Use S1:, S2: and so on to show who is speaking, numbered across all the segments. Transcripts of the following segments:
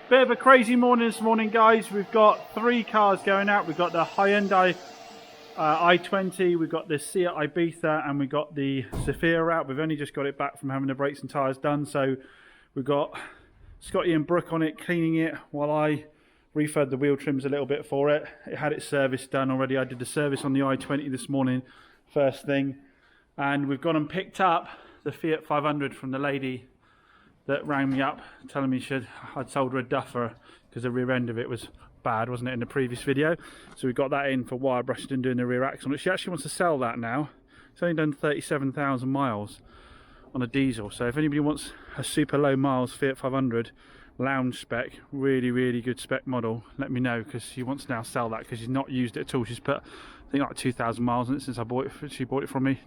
S1: Bit of a crazy morning this morning, guys. We've got 3 cars going out. We've got the Hyundai i20, we've got the Seat Ibiza, and we've got the Sophia out. We've only just got it back from having the brakes and tyres done, so we've got Scotty and Brooke on it cleaning it while I refurbed the wheel trims a little bit for it. It had its service done already. I did the service on the i20 this morning first thing, and we've gone and picked up the Fiat 500 from the lady that rang me up telling me I'd sold her a duffer because the rear end of it was bad, wasn't it, in the previous video. So we got that in for wire brushing and doing the rear axle on it. She actually wants to sell that now. It's only done 37,000 miles on a diesel, so if anybody wants a super low miles Fiat 500 lounge spec, really good spec model, let me know, because she wants to now sell that because she's not used it at all. She's put, I think, like 2,000 miles on it since she bought it from me.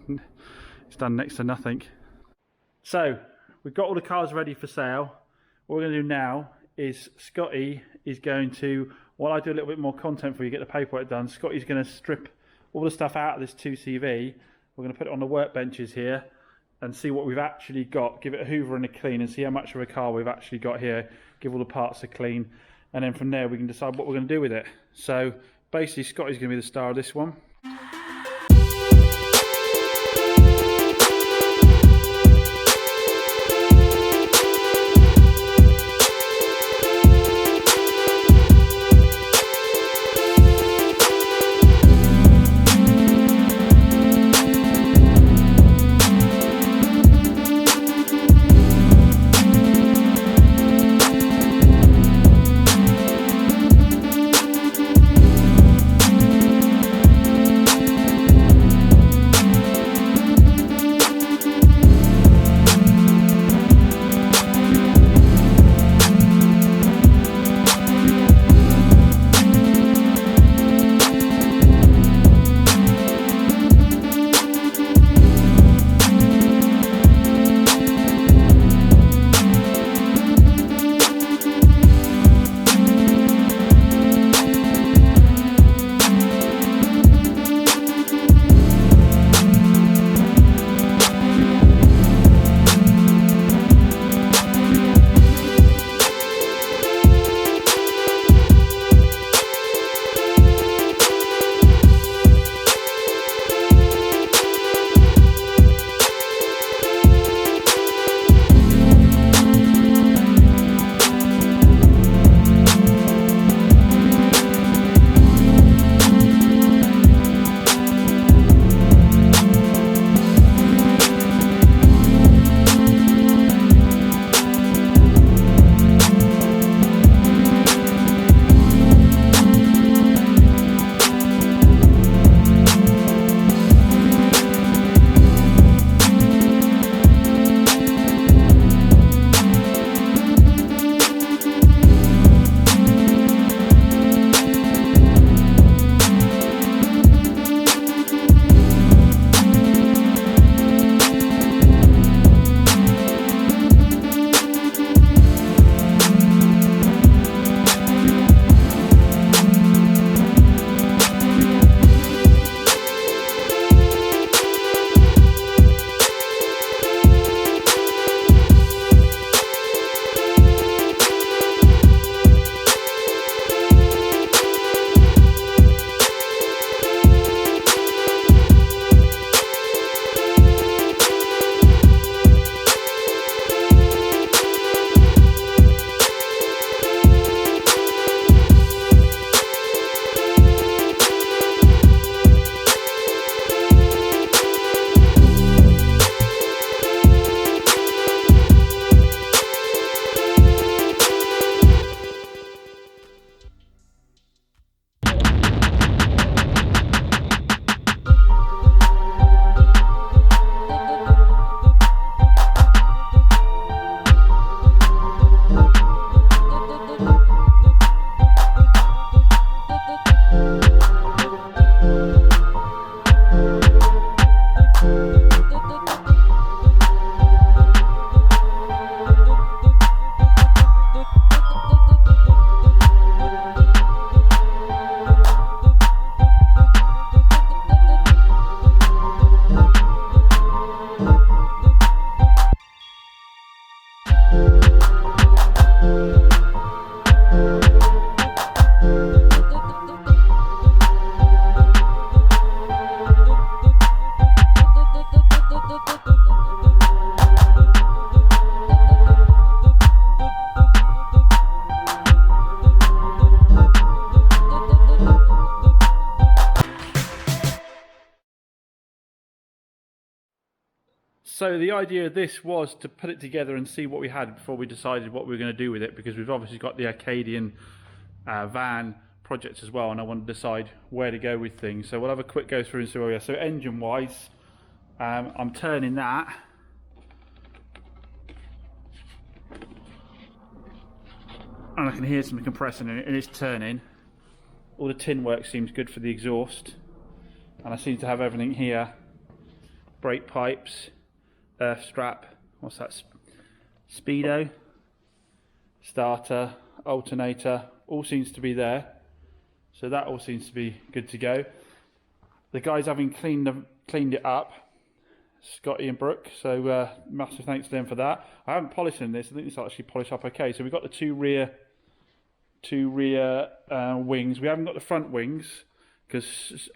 S1: It's done next to nothing. So we've got all the cars ready for sale. What we're going to do now is Scotty is going to, while I do a little bit more content for you, get the paperwork done, Scotty's going to strip all the stuff out of this 2CV. We're going to put it on the workbenches here and see what we've actually got, give it a hoover and a clean and see how much of a car we've actually got here, give all the parts a clean, and then from there we can decide what we're going to do with it. So basically Scotty's going to be the star of this one. So the idea of this was to put it together and see what we had before we decided what we were going to do with it, because we've obviously got the Arcadian van project as well, and I want to decide where to go with things. So we'll have a quick go through and see where we are. So engine wise, I'm turning that. And I can hear some compressing in it, and it's turning. All the tin work seems good for the exhaust, and I seem to have everything here. Brake pipes, earth strap, what's that, speedo, starter, alternator, all seems to be there. So that all seems to be good to go. The guys having cleaned it up, Scotty and Brooke, so massive thanks to them for that. I haven't polished in this, I think this will actually polish up okay. So we've got the two rear wings. We haven't got the front wings because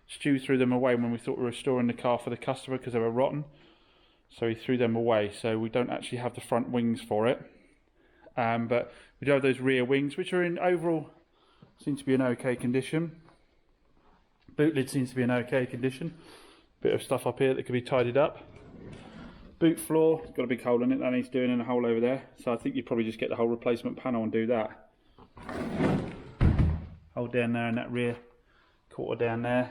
S1: Stu threw them away when we thought we were restoring the car for the customer because they were rotten. So he threw them away, so we don't actually have the front wings for it. But we do have those rear wings, which are in overall, seem to be in okay condition. Boot lid seems to be in okay condition. Bit of stuff up here that could be tidied up. Boot floor, got a big hole in it, that needs doing, and a hole over there. So I think you probably just get the whole replacement panel and do that. Hole down there and that rear quarter down there.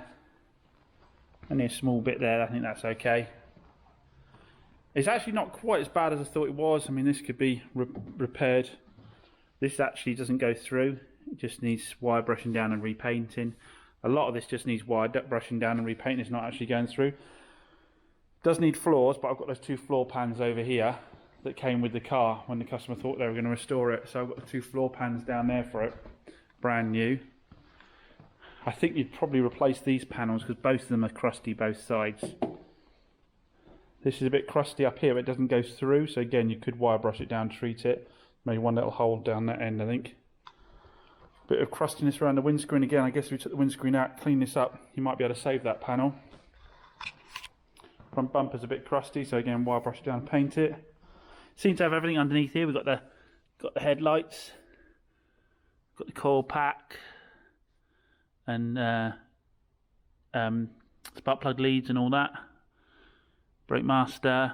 S1: Only a small bit there, I think that's okay. It's actually not quite as bad as I thought it was. I mean, this could be repaired. This actually doesn't go through. It just needs wire brushing down and repainting. A lot of this just needs wire brushing down and repainting. It's not actually going through. Does need floors, but I've got those two floor pans over here that came with the car when the customer thought they were going to restore it. So I've got the two floor pans down there for it, brand new. I think you'd probably replace these panels because both of them are crusty both sides. This is a bit crusty up here, but it doesn't go through. So again, you could wire brush it down, treat it. Maybe one little hole down that end, I think. Bit of crustiness around the windscreen again. I guess if we took the windscreen out, clean this up, you might be able to save that panel. Front bumper's a bit crusty, so again, wire brush it down, paint it. Seem to have everything underneath here. We've got the headlights, got the coil pack, and spark plug leads and all that. Brake master,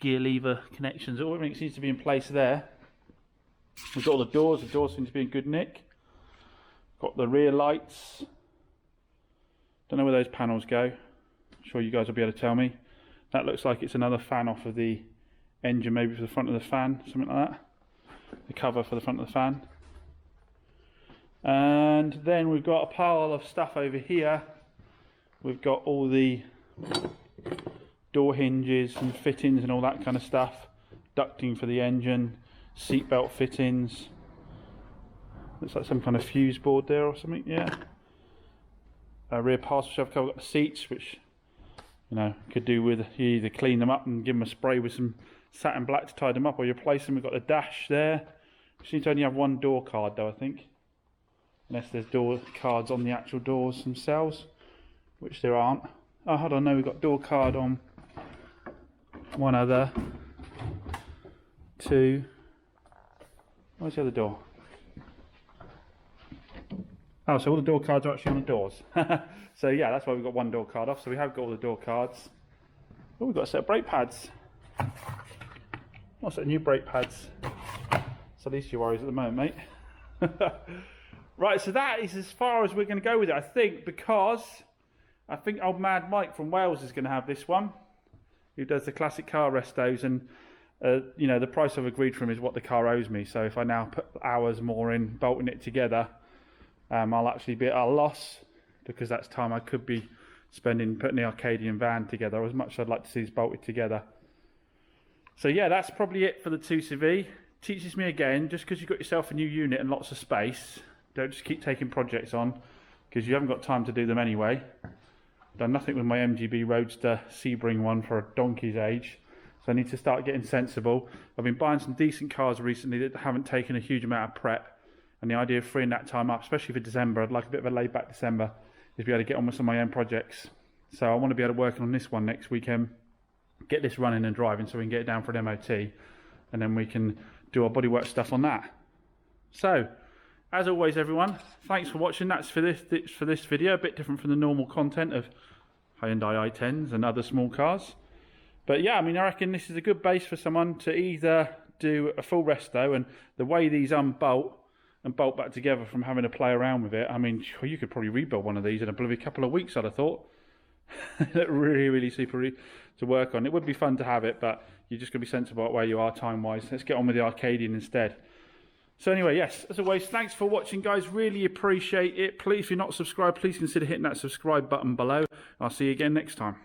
S1: gear lever connections, all everything seems to be in place there. We've got all the doors seem to be in good nick. Got the rear lights. Don't know where those panels go. I'm sure you guys will be able to tell me. That looks like it's another fan off of the engine, maybe for the front of the fan, something like that. The cover for the front of the fan. And then we've got a pile of stuff over here. We've got all the door hinges and fittings and all that kind of stuff. Ducting for the engine, seatbelt fittings. Looks like some kind of fuse board there or something, yeah. Rear parcel shelf cover, got the seats, which, you know, could do with, you either clean them up and give them a spray with some satin black to tie them up, or you replace them. We've got the dash there. We seem to only have one door card though, I think. Unless there's door cards on the actual doors themselves, which there aren't. Oh, hold on, no, we've got door card on one other. Two. Where's the other door? Oh, so all the door cards are actually on the doors. So yeah, that's why we've got one door card off. So we have got all the door cards. Oh, we've got a set of brake pads. What's that, new brake pads? So these your worries at the moment, mate. Right, so that is as far as we're going to go with it, I think, because I think old Mad Mike from Wales is going to have this one, who does the classic car restos, and you know, the price I've agreed for him is what the car owes me. So if I now put hours more in bolting it together, I'll actually be at a loss, because that's time I could be spending putting the Arcadian van together, as much as I'd like to see this bolted together. So yeah, that's probably it for the 2CV. Teaches me again, just because you've got yourself a new unit and lots of space, don't just keep taking projects on, because you haven't got time to do them anyway. I've done nothing with my MGB Roadster Sebring one for a donkey's age, so I need to start getting sensible. I've been buying some decent cars recently that haven't taken a huge amount of prep, and the idea of freeing that time up, especially for December, I'd like a bit of a laid back December, is be able to get on with some of my own projects. So I want to be able to work on this one next weekend, get this running and driving so we can get it down for an MOT, and then we can do our bodywork stuff on that. So, as always everyone, thanks for watching. That's for this video, a bit different from the normal content of Hyundai i10s and other small cars. But yeah, I mean, I reckon this is a good base for someone to either do a full resto, and the way these unbolt and bolt back together from having to play around with it, I mean, you could probably rebuild one of these in a bloody couple of weeks, I'd have thought. Really, really super to work on. It would be fun to have it, but you're just going to be sensible about where you are time-wise. Let's get on with the Arcadian instead. So anyway, yes, as always, thanks for watching, guys. Really appreciate it. Please, if you're not subscribed, please consider hitting that subscribe button below. I'll see you again next time.